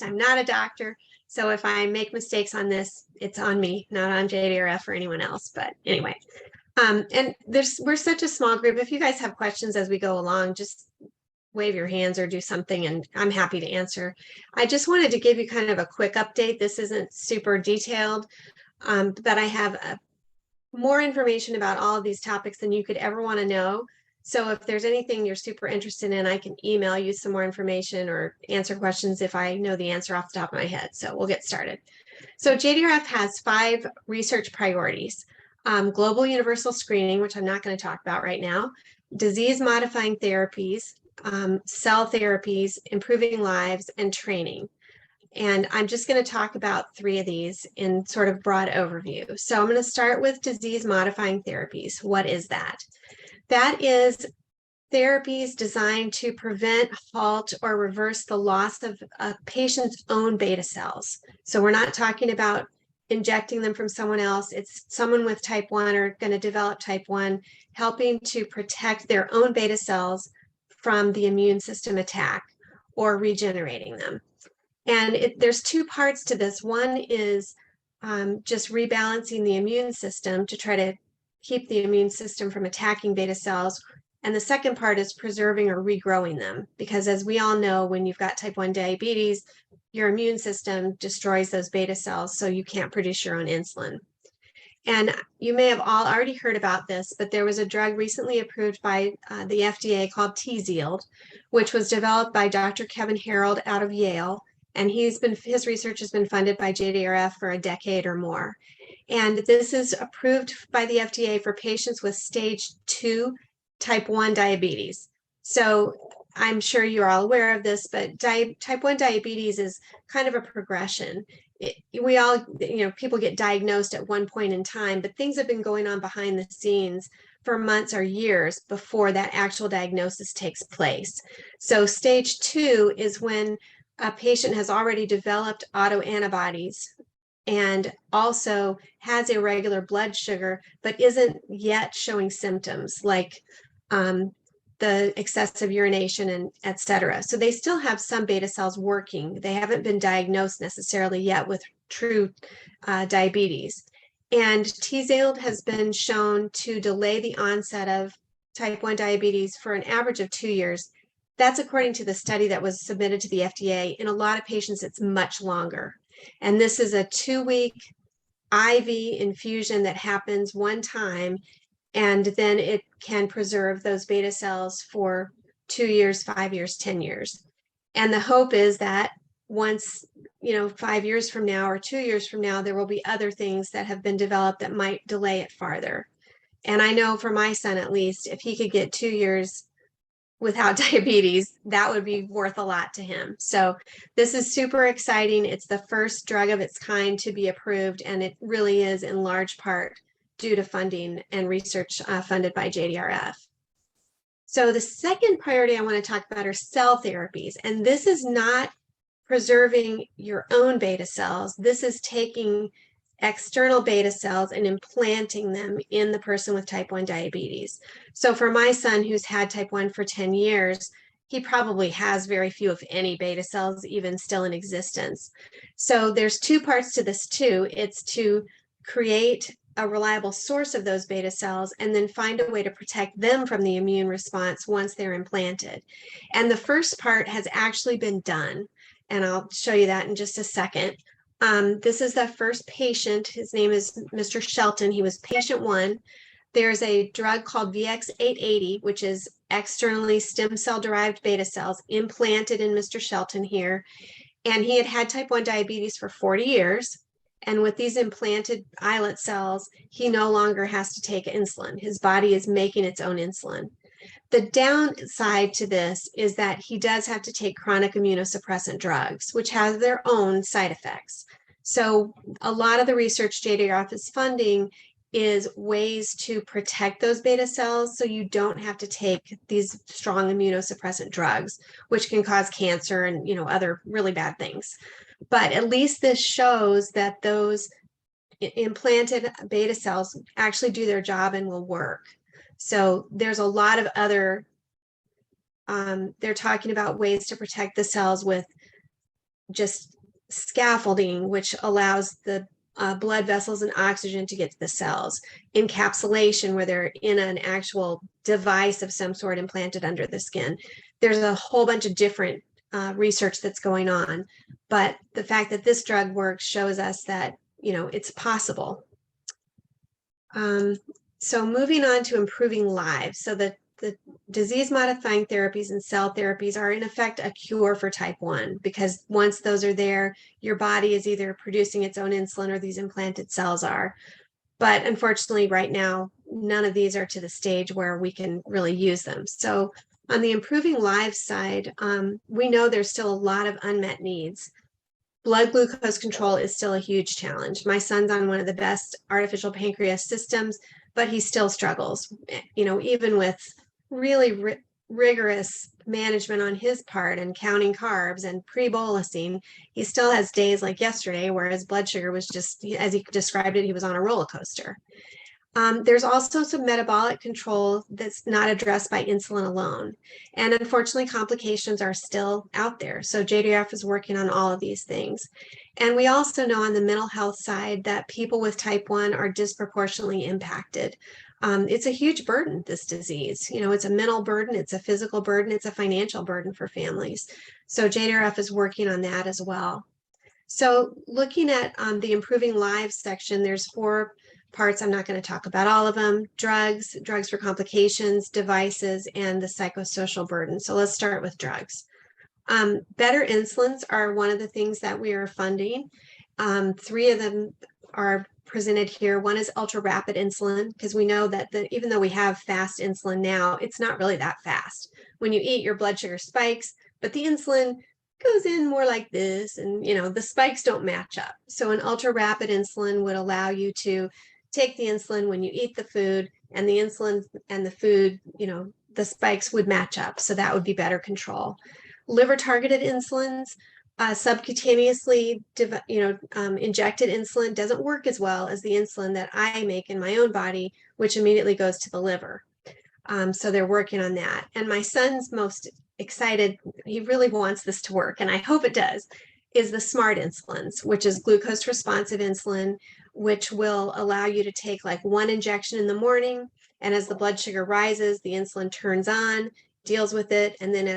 scientist. I'm not a doctor. So if I make mistakes on this, it's on me, not on JDRF or anyone else. But anyway, and we're such a small group. If you guys have questions as we go along, just wave your hands or do something and I'm happy to answer. I just wanted to give you kind of a quick update. This isn't super detailed, but I have more information about all of these topics than you could ever want to know. So if there's anything you're super interested in, I can email you some more information or answer questions if I know the answer off the top of my head. So we'll get started. So JDRF has 5 research priorities. Global universal screening, which I'm not going to talk about right now, disease modifying therapies, cell therapies, improving lives, and training. And I'm just going to talk about 3 of these in sort of broad overview. So I'm going to start with disease modifying therapies. What is that? That is therapies designed to prevent, halt, or reverse the loss of a patient's own beta cells. So we're not talking about injecting them from someone else. It's someone with type 1 or going to develop type 1, helping to protect their own beta cells from the immune system attack or regenerating them. And there's 2 parts to this. One is just rebalancing the immune system to try to keep the immune system from attacking beta cells. And the second part is preserving or regrowing them, because as we all know, when you've got type 1 diabetes, your immune system destroys those beta cells, so you can't produce your own insulin. And you may have all already heard about this, but there was a drug recently approved by the FDA called Tzield, which was developed by Dr. Kevin Herold out of Yale. And his research has been funded by JDRF for a decade or more. And this is approved by the FDA for patients with stage 2 type 1 diabetes. So I'm sure you're all aware of this, but type 1 diabetes is kind of a progression. We all, people get diagnosed at one point in time, but things have been going on behind the scenes for months or years before that actual diagnosis takes place. So stage 2 is when a patient has already developed autoantibodies and also has irregular blood sugar, but isn't yet showing symptoms like the excessive urination and et cetera. So they still have some beta cells working. They haven't been diagnosed necessarily yet with true diabetes. And Tzield has been shown to delay the onset of type 1 diabetes for an average of 2 years. That's according to the study that was submitted to the FDA. In a lot of patients, it's much longer. And this is a 2-week IV infusion that happens one time, and then it can preserve those beta cells for 2 years, 5 years, 10 years. And the hope is that once, 5 years from now or 2 years from now, there will be other things that have been developed that might delay it farther. And I know for my son, at least, if he could get 2 years without diabetes, that would be worth a lot to him. So this is super exciting. It's the first drug of its kind to be approved, and it really is in large part due to funding and research funded by JDRF. So the second priority I want to talk about are cell therapies. And this is not preserving your own beta cells. This is taking external beta cells and implanting them in the person with type 1 diabetes. So for my son, who's had type 1 for 10 years, he probably has very few, if any, beta cells even still in existence. So there's 2 parts to this too. It's to create a reliable source of those beta cells and then find a way to protect them from the immune response once they're implanted. And the first part has actually been done, and I'll show you that in just a second. This is the first patient. His name is Mr. Shelton. He was patient 1. There's a drug called VX-880, which is externally stem cell derived beta cells implanted in Mr. Shelton here. And he had had type 1 diabetes for 40 years. And with these implanted islet cells, he no longer has to take insulin. His body is making its own insulin. The downside to this is that he does have to take chronic immunosuppressant drugs, which have their own side effects. So a lot of the research JDRF is funding is ways to protect those beta cells so you don't have to take these strong immunosuppressant drugs, which can cause cancer and other really bad things. But at least this shows that those implanted beta cells actually do their job and will work. So there's a lot of other, they're talking about ways to protect the cells with just scaffolding, which allows the blood vessels and oxygen to get to the cells, encapsulation, where they're in an actual device of some sort implanted under the skin. There's a whole bunch of different research that's going on, but the fact that this drug works shows us that, you know, it's possible. So moving on to improving lives. So the disease-modifying therapies and cell therapies are in effect a cure for type 1, because once those are there, your body is either producing its own insulin or these implanted cells are. But unfortunately, right now, none of these are to the stage where we can really use them. So on the improving lives side, we know there's still a lot of unmet needs. Blood glucose control is still a huge challenge. My son's on one of the best artificial pancreas systems, but he still struggles, you know, even with really rigorous management on his part and counting carbs and pre-bolusing. He still has days like yesterday where his blood sugar was just, as he described it, he was on a roller coaster. There's also some metabolic control that's not addressed by insulin alone. And unfortunately, complications are still out there. So JDRF is working on all of these things. And we also know on the mental health side that people with type 1 are disproportionately impacted. It's a huge burden, this disease. You know, it's a mental burden, it's a physical burden, it's a financial burden for families. So JDRF is working on that as well. So looking at the improving lives section, there's 4 parts. I'm not going to talk about all of them: drugs for complications, devices, and the psychosocial burden. So let's start with drugs. Better insulins are one of the things that we are funding. 3 of them are presented here. One is ultra rapid insulin, because we know that even though we have fast insulin now, it's not really that fast. When you eat, your blood sugar spikes, but the insulin goes in more like this, and you know, the spikes don't match up. So an ultra rapid insulin would allow you to take the insulin when you eat the food, and the insulin and the food, you know, the spikes would match up. So that would be better control. Liver targeted insulins, subcutaneously, injected insulin doesn't work as well as the insulin that I make in my own body, which immediately goes to the liver. So they're working on that. And my son's most excited, he really wants this to work, and I hope it does, is the smart insulins, which is glucose responsive insulin, which will allow you to take like 1 injection in the morning, and as the blood sugar rises, the insulin turns on, deals with it, and then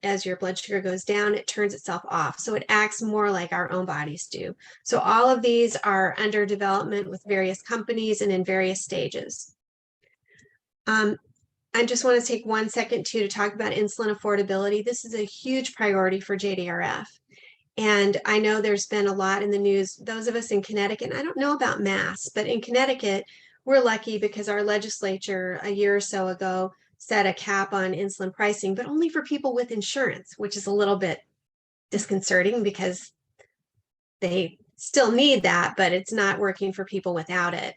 as your blood sugar goes down, it turns itself off. So it acts more like our own bodies do. So all of these are under development with various companies and in various stages. I just want to take 1 second too to talk about insulin affordability. This is a huge priority for JDRF. And I know there's been a lot in the news. Those of us in Connecticut, and I don't know about Mass, but in Connecticut, we're lucky because our legislature a year or so ago set a cap on insulin pricing, but only for people with insurance, which is a little bit disconcerting because they still need that, but it's not working for people without it.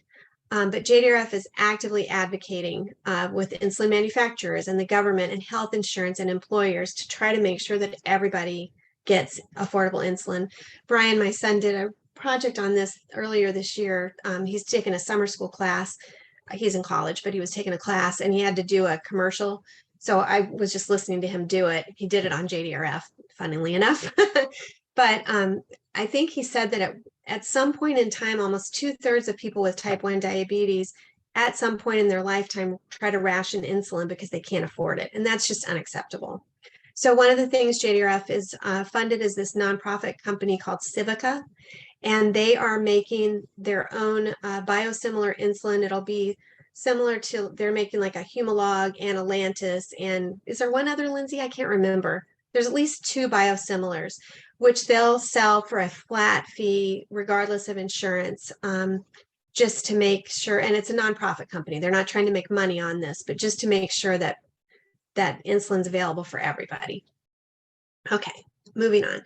But JDRF is actively advocating with insulin manufacturers and the government and health insurance and employers to try to make sure that everybody gets affordable insulin. Brian, my son, did a project on this earlier this year. He's taken a summer school class. He's in college, but he was taking a class and he had to do a commercial. So I was just listening to him do it. He did it on JDRF, funnily enough. But I think he said that at some point in time, almost 2/3 of people with type 1 diabetes at some point in their lifetime try to ration insulin because they can't afford it. And that's just unacceptable. So one of the things JDRF is funded is this nonprofit company called Civica, and they are making their own biosimilar insulin. It'll be similar to, they're making like a Humalog and Lantus, and is there one other, Lindsay? I can't remember. There's at least 2 biosimilars, which they'll sell for a flat fee regardless of insurance, just to make sure, and it's a nonprofit company. They're not trying to make money on this, but just to make sure that insulin's available for everybody. Okay, moving on.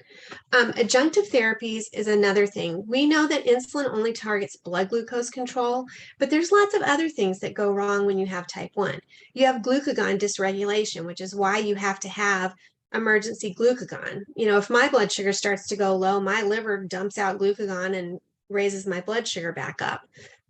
Adjunctive therapies is another thing. We know that insulin only targets blood glucose control, but there's lots of other things that go wrong when you have type 1. You have glucagon dysregulation, which is why you have to have emergency glucagon. You know, if my blood sugar starts to go low, my liver dumps out glucagon and raises my blood sugar back up.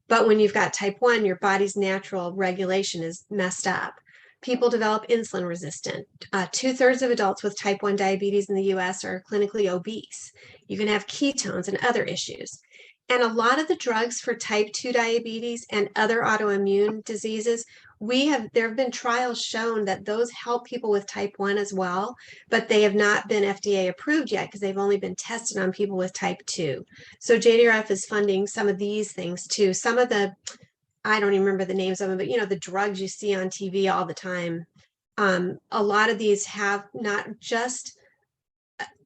But when you've got type 1, your body's natural regulation is messed up. People develop insulin resistant. 2/3 of adults with type 1 diabetes in the US are clinically obese. You can have ketones and other issues. And a lot of the drugs for type 2 diabetes and other autoimmune diseases, there have been trials shown that those help people with type 1 as well, but they have not been FDA approved yet because they've only been tested on people with type 2. So JDRF is funding some of these things too. Some of the, I don't even remember the names of them, but the drugs you see on TV all the time. A lot of these have not just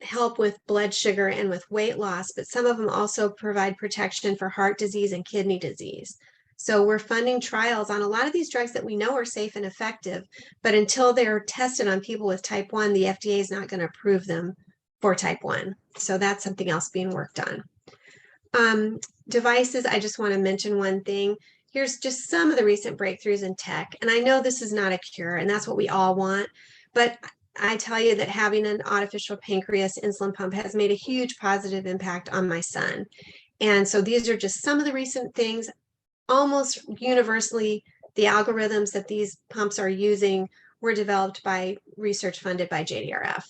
help with blood sugar and with weight loss, but some of them also provide protection for heart disease and kidney disease. So we're funding trials on a lot of these drugs that we know are safe and effective, but until they're tested on people with type 1, the FDA is not going to approve them for type 1. So that's something else being worked on. Devices, I just want to mention one thing. Here's just some of the recent breakthroughs in tech. And I know this is not a cure, and that's what we all want, but I tell you that having an artificial pancreas insulin pump has made a huge positive impact on my son. And so these are just some of the recent things. Almost universally, the algorithms that these pumps are using were developed by research funded by JDRF.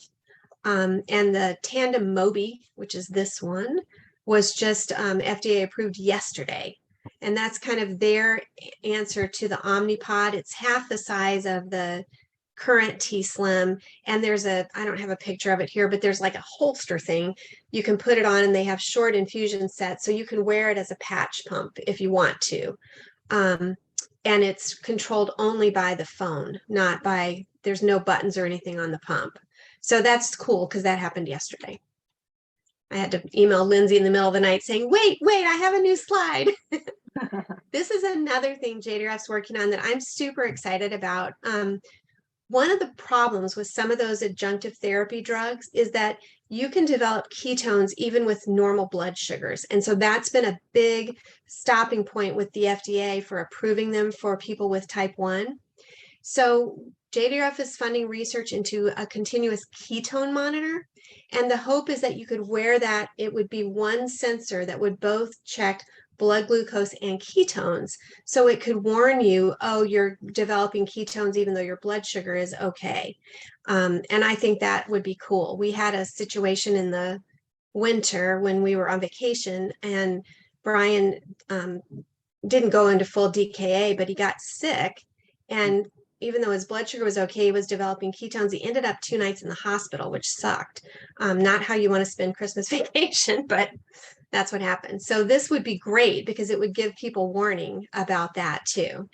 And the Tandem Mobi, which is this one, was just FDA approved yesterday. And that's kind of their answer to the Omnipod. It's half the size of the current T-Slim, and there's I don't have a picture of it here, but there's like a holster thing you can put it on, and they have short infusion sets, so you can wear it as a patch pump if you want to. And it's controlled only by the phone, there's no buttons or anything on the pump. So that's cool because that happened yesterday. I had to email Lindsay in the middle of the night saying, wait, I have a new slide. This is another thing JDRF's working on that I'm super excited about. One of the problems with some of those adjunctive therapy drugs is that you can develop ketones even with normal blood sugars. And so that's been a big stopping point with the FDA for approving them for people with type 1. So JDRF is funding research into a continuous ketone monitor. And the hope is that you could wear that. It would be one sensor that would both check blood glucose and ketones. So it could warn you, oh, you're developing ketones even though your blood sugar is okay. And I think that would be cool. We had a situation in the winter when we were on vacation, and Brian didn't go into full DKA, but he got sick. And even though his blood sugar was okay, he was developing ketones. He ended up 2 nights in the hospital, which sucked. Not how you want to spend Christmas vacation, but that's what happened. So this would be great because it would give people warning about that too.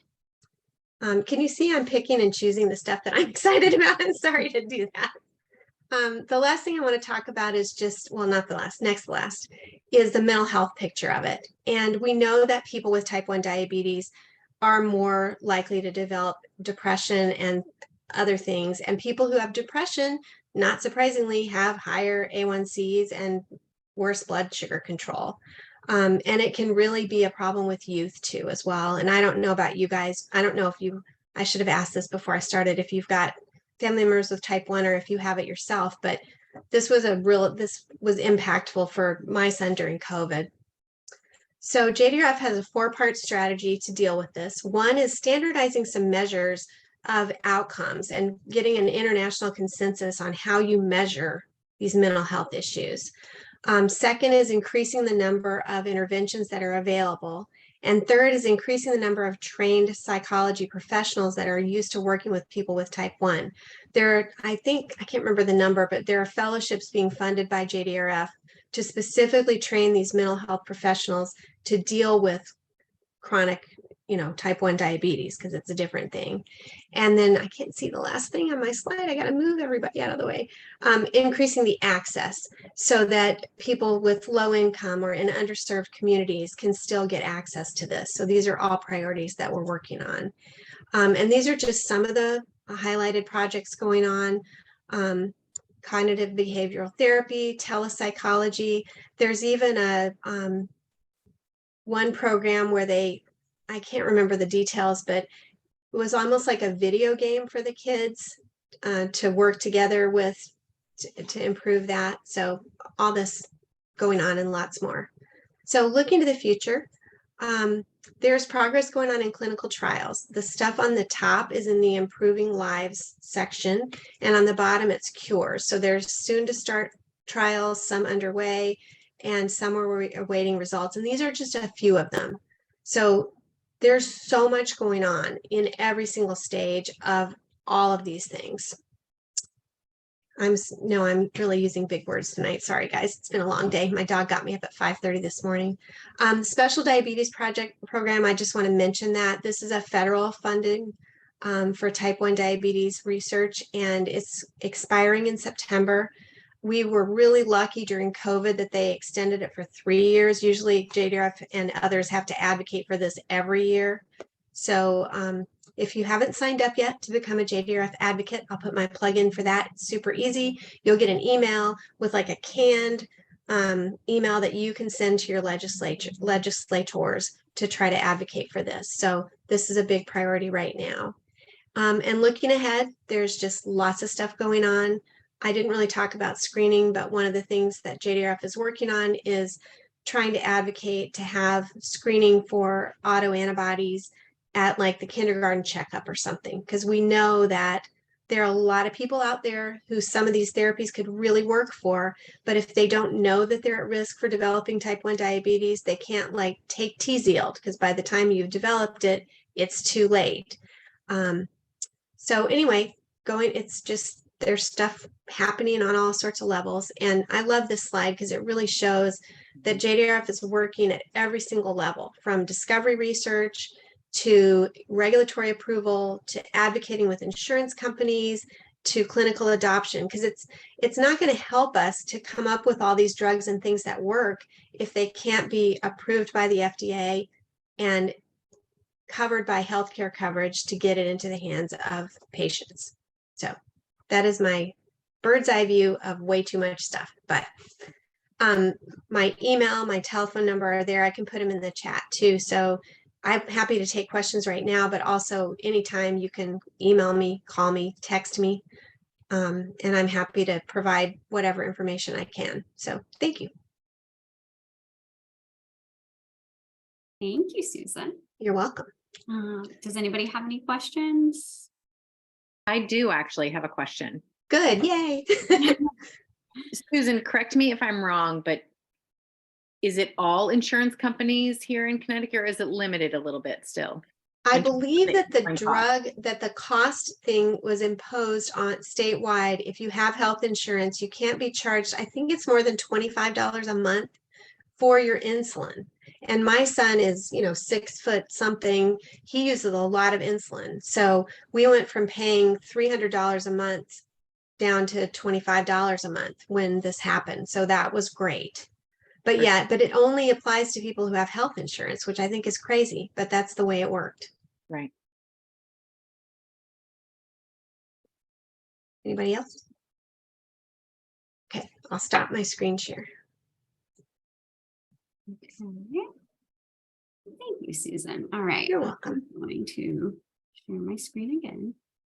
Can you see I'm picking and choosing the stuff that I'm excited about? I'm sorry to do that. The last thing I want to talk about is just, well, not the last, next last, is the mental health picture of it. And we know that people with type 1 diabetes are more likely to develop depression and other things. And people who have depression, not surprisingly, have higher A1Cs and worse blood sugar control. And it can really be a problem with youth too, as well. And I don't know about you guys. I don't know if I should have asked this before I started, if you've got family members with type 1 or if you have it yourself, but this was impactful for my son during COVID. So JDRF has a 4-part strategy to deal with this. One is standardizing some measures of outcomes and getting an international consensus on how you measure these mental health issues. Second is increasing the number of interventions that are available. And third is increasing the number of trained psychology professionals that are used to working with people with type 1. I can't remember the number, but there are fellowships being funded by JDRF to specifically train these mental health professionals to deal with chronic, type 1 diabetes, because it's a different thing. And then I can't see the last thing on my slide. I got to move everybody out of the way. Increasing the access so that people with low income or in underserved communities can still get access to this. So these are all priorities that we're working on. And these are just some of the highlighted projects going on. Cognitive behavioral therapy, telepsychology. There's even one program where I can't remember the details, but it was almost like a video game for the kids to work together with to improve that. So all this going on and lots more. So looking to the future, there's progress going on in clinical trials. The stuff on the top is in the improving lives section, and on the bottom it's cures. So there's soon to start trials, some underway, and some are awaiting results. And these are just a few of them. So there's so much going on in every single stage of all of these things. I'm really using big words tonight. Sorry, guys. It's been a long day. My dog got me up at 5:30 this morning. Special Diabetes Program, I just want to mention that this is a federal funding for type 1 diabetes research, and it's expiring in September. We were really lucky during COVID that they extended it for 3 years. Usually JDRF and others have to advocate for this every year. So if you haven't signed up yet to become a JDRF advocate, I'll put my plug in for that. It's super easy. You'll get an email with like a canned email that you can send to your legislators to try to advocate for this. So this is a big priority right now. And looking ahead, there's just lots of stuff going on. I didn't really talk about screening, but one of the things that JDRF is working on is trying to advocate to have screening for autoantibodies at like the kindergarten checkup or something, because we know that there are a lot of people out there who some of these therapies could really work for, but if they don't know that they're at risk for developing type 1 diabetes, they can't like take Tzield, because by the time you've developed it, it's too late. So anyway, it's just, there's stuff happening on all sorts of levels. And I love this slide because it really shows that JDRF is working at every single level, from discovery research to regulatory approval, to advocating with insurance companies, to clinical adoption, because it's not going to help us to come up with all these drugs and things that work if they can't be approved by the FDA and covered by healthcare coverage to get it into the hands of patients. So that is my bird's eye view of way too much stuff. But my email, my telephone number are there. I can put them in the chat too. So I'm happy to take questions right now, but also anytime you can email me, call me, text me, and I'm happy to provide whatever information I can. So thank you. Thank you, Susan. You're welcome. Does anybody have any questions? I do actually have a question. Good, yay. Susan, correct me if I'm wrong, but is it all insurance companies here in Connecticut, or is it limited a little bit still? I believe that the cost thing was imposed on statewide. If you have health insurance, you can't be charged, I think it's more than $25 a month for your insulin. And my son is, 6 foot something. He uses a lot of insulin. So we went from paying $300 a month down to $25 a month when this happened. So that was great. But yeah, but it only applies to people who have health insurance, which I think is crazy, but that's the way it worked. Right. Anybody else? Okay, I'll stop my screen share. Okay. Thank you, Susan. All right. You're welcome. I'm going to share my screen again.